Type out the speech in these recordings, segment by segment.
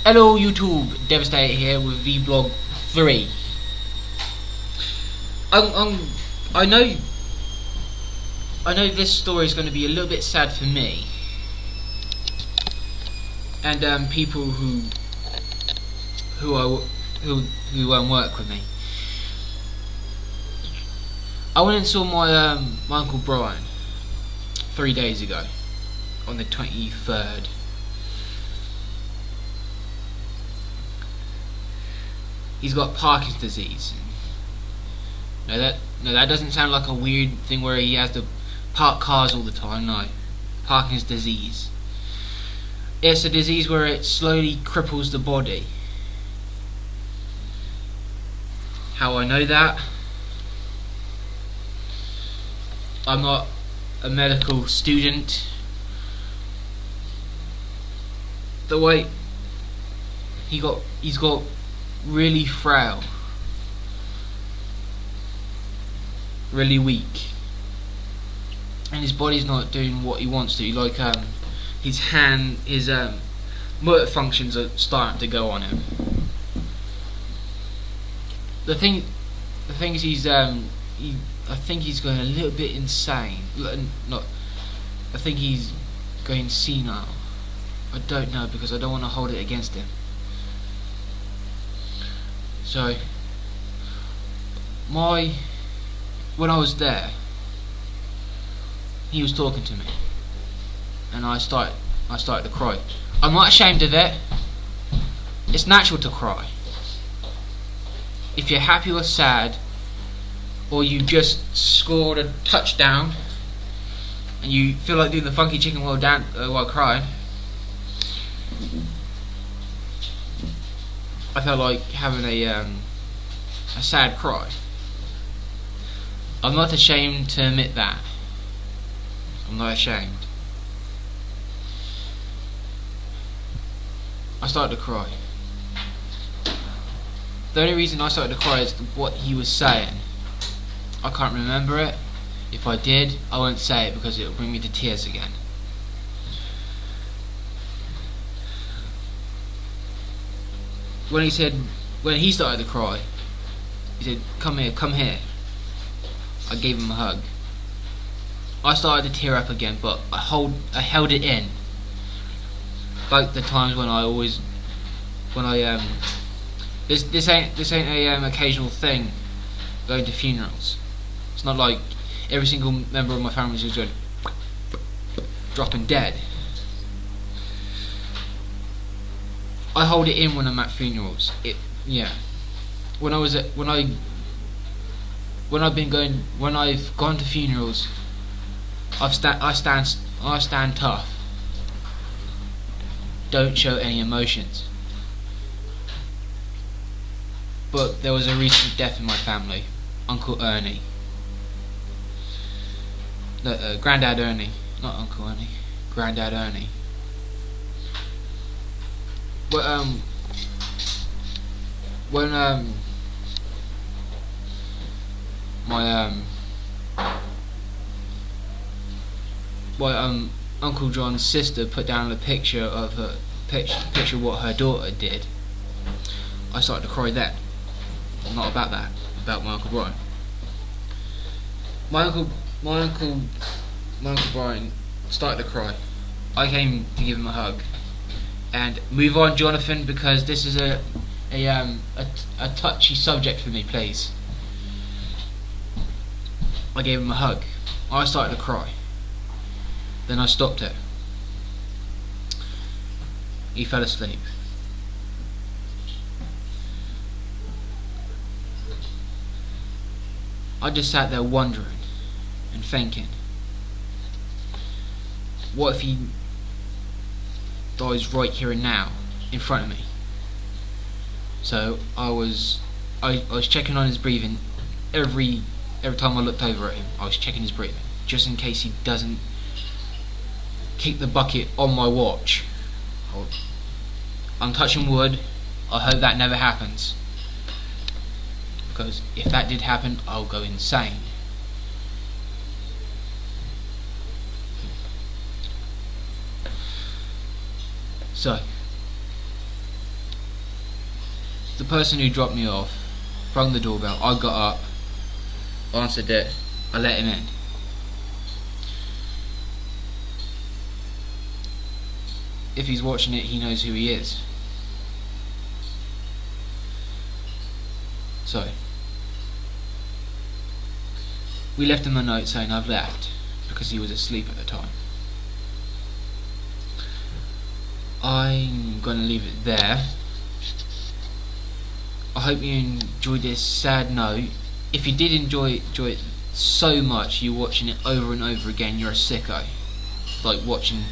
Hello YouTube, Devastator here with Vblog3. I know this story is going to be a little bit sad for me and people who work with me. I went and saw my Uncle Brian 3 days ago on the 23rd. He's got Parkinson's disease. No, that doesn't sound like a weird thing where he has to park cars all the time. No, Parkinson's disease. It's a disease where it slowly cripples the body. How I know that? I'm not a medical student. The way he's got really frail, really weak, and his body's not doing what he wants to. Like his motor functions are starting to go on him. The thing is I think he's going a little bit insane. I think he's going senile. I don't know, because I don't want to hold it against him. So, when I was there, he was talking to me, and I started to cry. I'm not ashamed of it. It's natural to cry. If you're happy or sad, or you just scored a touchdown, and you feel like doing the funky chicken while crying, I felt like having a sad cry. I'm not ashamed to admit that. I'm not ashamed. I started to cry. The only reason I started to cry is what he was saying. I can't remember it. If I did, I won't say it because it will bring me to tears again. When he started to cry, he said, come here. I gave him a hug. I started to tear up again, but I held it in. Like the times this ain't a occasional thing, going to funerals. It's not like every single member of my family is just going dropping dead. I hold it in when I'm at funerals. When I've gone to funerals, I stand tough. Don't show any emotions. But there was a recent death in my family. Uncle Ernie. No, Granddad Ernie, not Uncle Ernie. Granddad Ernie. My Uncle John's sister put down a picture of what her daughter did, I started to cry then. Not about that, about my Uncle Brian. My uncle Brian started to cry. I came to give him a hug. And move on, Jonathan, because this is a touchy subject for me, please. I gave him a hug. I started to cry. Then I stopped it. He fell asleep. I just sat there wondering and thinking, what if he dies right here and now in front of me? So I was checking on his breathing every time I looked over at him. I was checking his breathing just in case he doesn't kick the bucket on my watch. I'm touching wood. I hope that never happens, because if that did happen, I'll go insane. So the person who dropped me off rang the doorbell. I got up, answered it, I let him in. If he's watching it, he knows who he is. So we left him a note saying I've left, because he was asleep at the time. I'm gonna leave it there. I hope you enjoyed this sad note. If you did enjoy it so much, you're watching it over and over again, you're a sicko. Like watching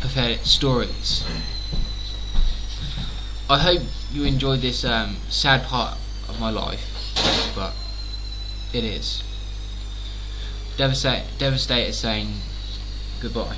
pathetic stories. I hope you enjoyed this sad part of my life, but it is. Devastated saying goodbye.